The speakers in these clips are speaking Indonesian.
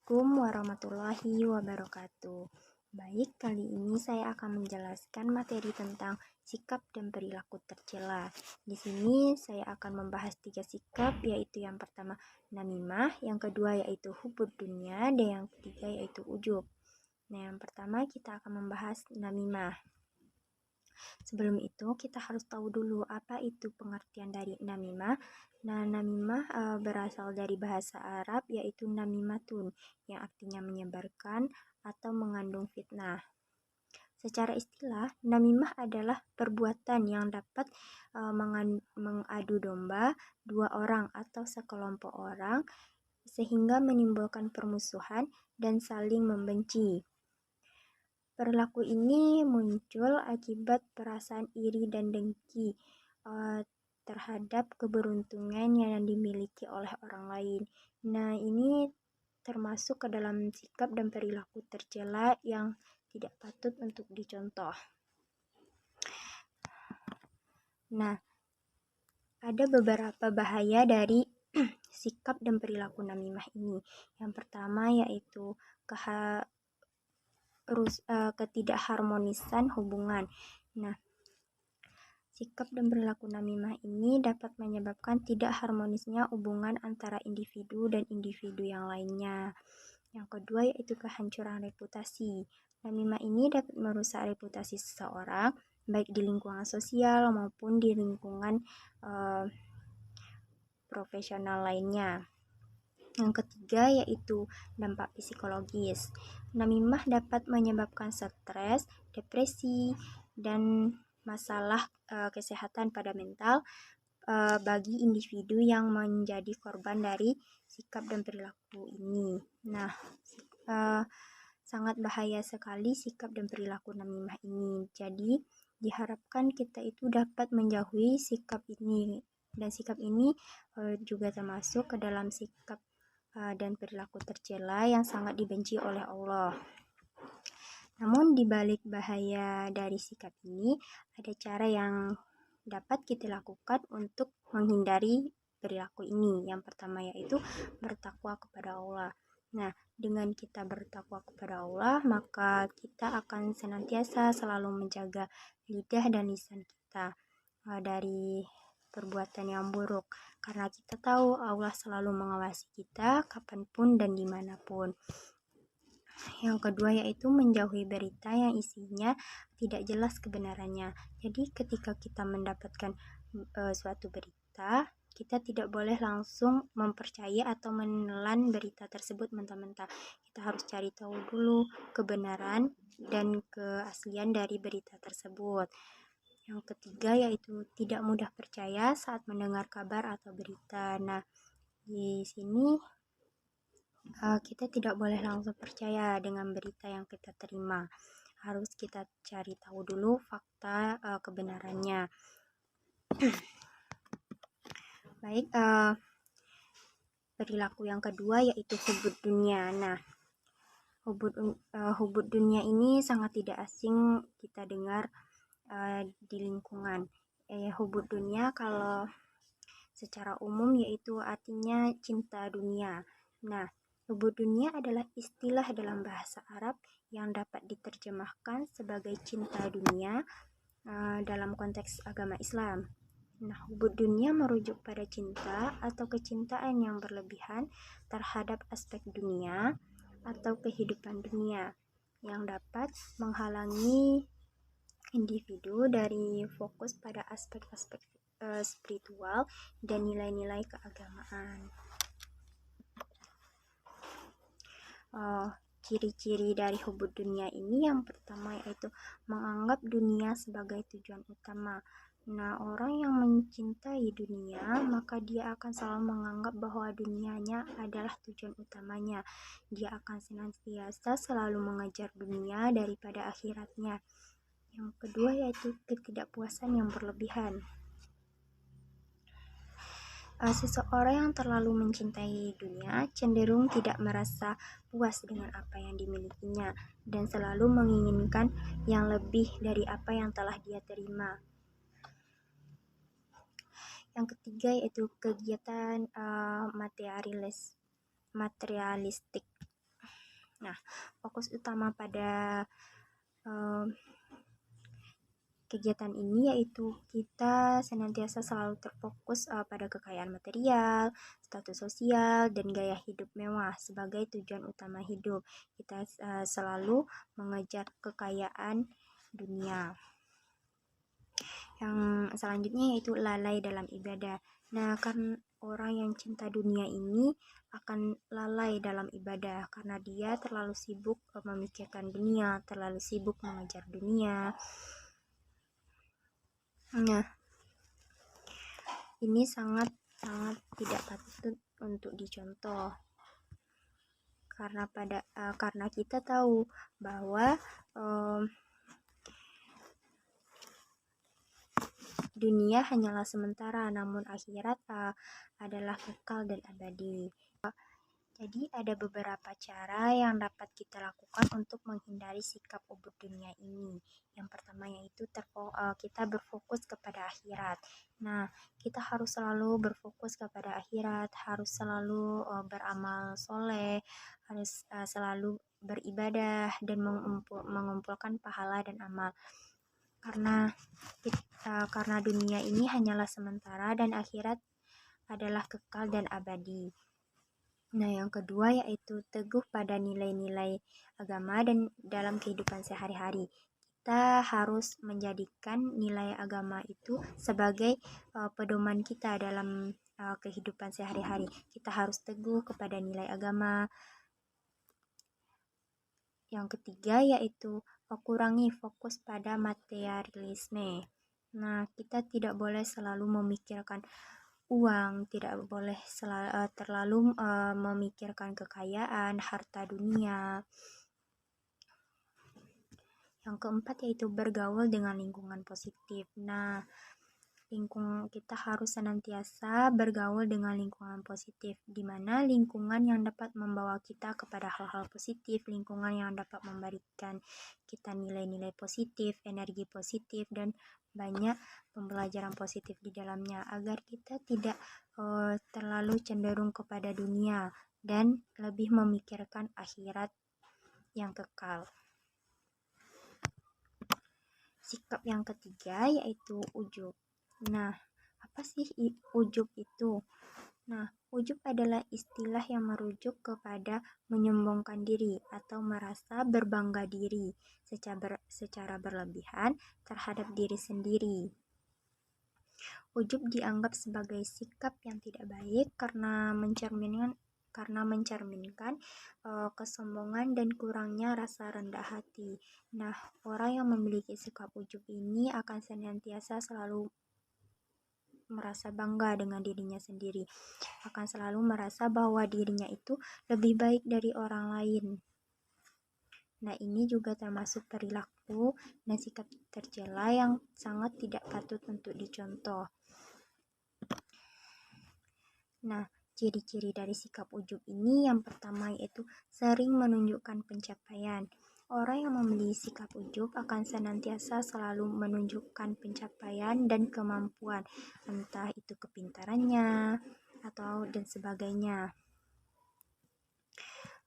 Assalamualaikum warahmatullahi wabarakatuh. Baik, kali ini saya akan menjelaskan materi tentang sikap dan perilaku tercela. Di sini saya akan membahas 3 sikap, yaitu yang pertama namimah, yang kedua yaitu hubud dunya, dan yang ketiga yaitu ujub. Nah, yang pertama kita akan membahas namimah. Sebelum itu, kita harus tahu dulu apa itu pengertian dari namimah. Nah, namimah berasal dari bahasa Arab, yaitu namimatun, yang artinya menyebarkan atau mengandung fitnah. Secara istilah, namimah adalah perbuatan yang dapat mengadu domba dua orang atau sekelompok orang sehingga menimbulkan permusuhan dan saling membenci. Perilaku ini muncul akibat perasaan iri dan dengki terhadap keberuntungan yang dimiliki oleh orang lain. Nah, ini termasuk ke dalam sikap dan perilaku tercela yang tidak patut untuk dicontoh. Nah, ada beberapa bahaya dari sikap dan perilaku namimah ini. Yang pertama yaitu ketidakharmonisan hubungan. Nah, sikap dan perilaku namimah ini dapat menyebabkan tidak harmonisnya hubungan antara individu dan individu yang lainnya. Yang kedua yaitu kehancuran reputasi. Namimah ini dapat merusak reputasi seseorang, baik di lingkungan sosial maupun di lingkungan profesional lainnya. Yang ketiga yaitu dampak psikologis. Namimah dapat menyebabkan stres, depresi, dan masalah kesehatan pada mental bagi individu yang menjadi korban dari sikap dan perilaku ini. Nah, sangat bahaya sekali sikap dan perilaku namimah ini. Jadi, diharapkan kita itu dapat menjauhi sikap ini. Dan sikap ini juga termasuk ke dalam sikap dan perilaku tercela yang sangat dibenci oleh Allah. Namun di balik bahaya dari sikap ini, ada cara yang dapat kita lakukan untuk menghindari perilaku ini. Yang pertama yaitu bertakwa kepada Allah. Nah, dengan kita bertakwa kepada Allah, maka kita akan senantiasa selalu menjaga lidah dan lisan kita dari perbuatan yang buruk, karena kita tahu Allah selalu mengawasi kita kapanpun dan dimanapun. Yang kedua yaitu menjauhi berita yang isinya tidak jelas kebenarannya. Jadi ketika kita mendapatkan suatu berita, kita tidak boleh langsung mempercayai atau menelan berita tersebut mentah-mentah. Kita harus cari tahu dulu kebenaran dan keaslian dari berita tersebut. Yang ketiga yaitu tidak mudah percaya saat mendengar kabar atau berita. Nah, di sini kita tidak boleh langsung percaya dengan berita yang kita terima. Harus kita cari tahu dulu fakta kebenarannya. Baik, perilaku yang kedua yaitu hubud dunia. Nah, hubud dunia ini sangat tidak asing kita dengar di lingkungan. Hubud dunia kalau secara umum yaitu artinya cinta dunia. Nah, hubud dunia adalah istilah dalam bahasa Arab yang dapat diterjemahkan sebagai cinta dunia dalam konteks agama Islam. Nah, hubud dunia merujuk pada cinta atau kecintaan yang berlebihan terhadap aspek dunia atau kehidupan dunia yang dapat menghalangi individu dari fokus pada aspek-aspek spiritual dan nilai-nilai keagamaan. Ciri-ciri dari hubud dunia ini yang pertama yaitu menganggap dunia sebagai tujuan utama. Nah, orang yang mencintai dunia, maka dia akan selalu menganggap bahwa dunianya adalah tujuan utamanya. Dia akan senantiasa selalu mengejar dunia daripada akhiratnya. Yang kedua yaitu ketidakpuasan yang berlebihan. Seseorang yang terlalu mencintai dunia cenderung tidak merasa puas dengan apa yang dimilikinya dan selalu menginginkan yang lebih dari apa yang telah dia terima. Yang ketiga yaitu kegiatan materialistik. Nah, fokus utama pada kegiatan ini yaitu kita senantiasa selalu terfokus pada kekayaan material, status sosial, dan gaya hidup mewah sebagai tujuan utama hidup. Kita selalu mengejar kekayaan dunia. Yang selanjutnya yaitu lalai dalam ibadah. Nah, karena orang yang cinta dunia ini akan lalai dalam ibadah karena dia terlalu sibuk memikirkan dunia, terlalu sibuk mengejar dunia. Nah, ini sangat tidak patut untuk dicontoh karena kita tahu bahwa dunia hanyalah sementara, namun akhirat adalah kekal dan abadi. Jadi ada beberapa cara yang dapat kita lakukan untuk menghindari sikap ubud dunia ini. Yang pertama yaitu kita berfokus kepada akhirat. Nah, kita harus selalu berfokus kepada akhirat, harus selalu beramal soleh, harus selalu beribadah dan mengumpulkan pahala dan amal. Karena dunia ini hanyalah sementara dan akhirat adalah kekal dan abadi. Nah, yang kedua yaitu teguh pada nilai-nilai agama dan dalam kehidupan sehari-hari. Kita harus menjadikan nilai agama itu sebagai pedoman kita dalam kehidupan sehari-hari. Kita harus teguh kepada nilai agama. Yang ketiga yaitu kurangi fokus pada materialisme. Nah, kita tidak boleh selalu memikirkan uang, tidak boleh terlalu memikirkan kekayaan, harta dunia. Yang keempat yaitu bergaul dengan lingkungan positif. Nah, kita harus senantiasa bergaul dengan lingkungan positif, di mana lingkungan yang dapat membawa kita kepada hal-hal positif, lingkungan yang dapat memberikan kita nilai-nilai positif, energi positif, dan banyak pembelajaran positif di dalamnya, agar kita tidak terlalu cenderung kepada dunia dan lebih memikirkan akhirat yang kekal. Sikap yang ketiga yaitu ujub. Nah, apa sih ujub itu? Nah, ujub adalah istilah yang merujuk kepada menyombongkan diri atau merasa berbangga diri secara berlebihan terhadap diri sendiri. Ujub dianggap sebagai sikap yang tidak baik karena mencerminkan kesombongan dan kurangnya rasa rendah hati. Nah, orang yang memiliki sikap ujub ini akan senantiasa selalu merasa bangga dengan dirinya sendiri, akan selalu merasa bahwa dirinya itu lebih baik dari orang lain. Nah, ini juga termasuk perilaku dan sikap tercela yang sangat tidak patut untuk dicontoh. Nah, ciri-ciri dari sikap ujub ini yang pertama yaitu sering menunjukkan pencapaian. Orang yang memiliki sikap ujub akan senantiasa selalu menunjukkan pencapaian dan kemampuan, entah itu kepintarannya atau dan sebagainya.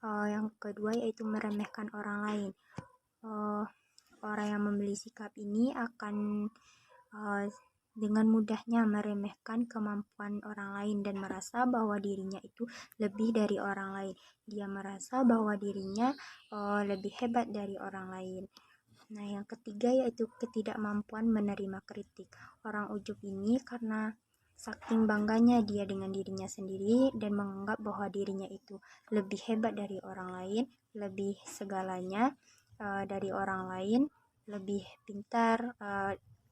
Yang kedua yaitu meremehkan orang lain. Orang yang memiliki sikap ini akan dengan mudahnya meremehkan kemampuan orang lain dan merasa bahwa dirinya itu lebih dari orang lain. Dia merasa bahwa dirinya lebih hebat dari orang lain. Nah, yang ketiga yaitu ketidakmampuan menerima kritik. Orang ujub ini karena saking bangganya dia dengan dirinya sendiri dan menganggap bahwa dirinya itu lebih hebat dari orang lain, lebih segalanya dari orang lain, lebih pintar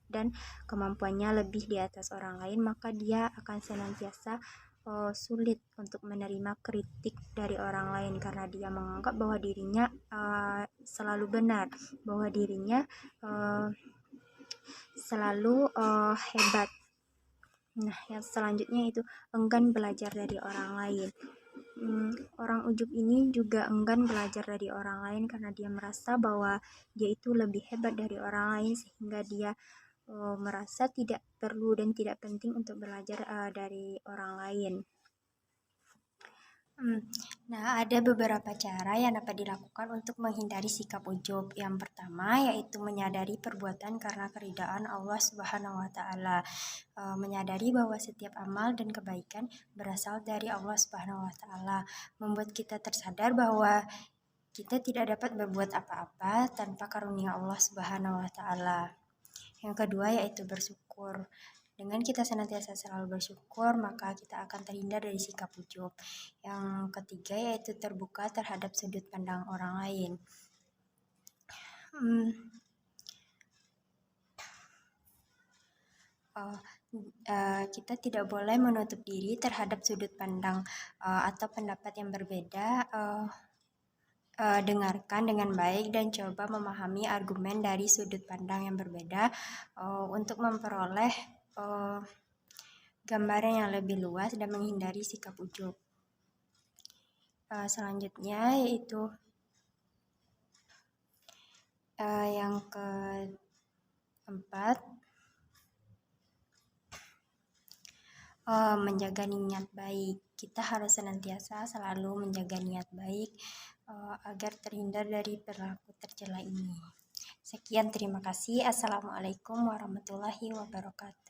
dan kemampuannya lebih di atas orang lain, maka dia akan senantiasa sulit untuk menerima kritik dari orang lain karena dia menganggap bahwa dirinya selalu benar, bahwa dirinya selalu hebat. Nah, yang selanjutnya itu enggan belajar dari orang lain. Orang ujub ini juga enggan belajar dari orang lain karena dia merasa bahwa dia itu lebih hebat dari orang lain, sehingga dia merasa tidak perlu dan tidak penting untuk belajar dari orang lain. Nah, ada beberapa cara yang dapat dilakukan untuk menghindari sikap ujub. Yang pertama yaitu menyadari perbuatan karena keridaan Allah Subhanahu wa Ta'ala. Menyadari bahwa setiap amal dan kebaikan berasal dari Allah Subhanahu wa Ta'ala, membuat kita tersadar bahwa kita tidak dapat berbuat apa-apa tanpa karunia Allah Subhanahu wa Ta'ala. Yang kedua yaitu bersyukur. Dengan kita senantiasa selalu bersyukur, maka kita akan terhindar dari sikap ujub. Yang ketiga yaitu terbuka terhadap sudut pandang orang lain. Kita tidak boleh menutup diri terhadap sudut pandang atau pendapat yang berbeda. Dengarkan dengan baik dan coba memahami argumen dari sudut pandang yang berbeda untuk memperoleh gambaran yang lebih luas dan menghindari sikap ujub. Selanjutnya yaitu yang keempat, menjaga niat baik. Kita harus senantiasa selalu menjaga niat baik agar terhindar dari perilaku tercela ini. Sekian, terima kasih. Assalamualaikum warahmatullahi wabarakatuh.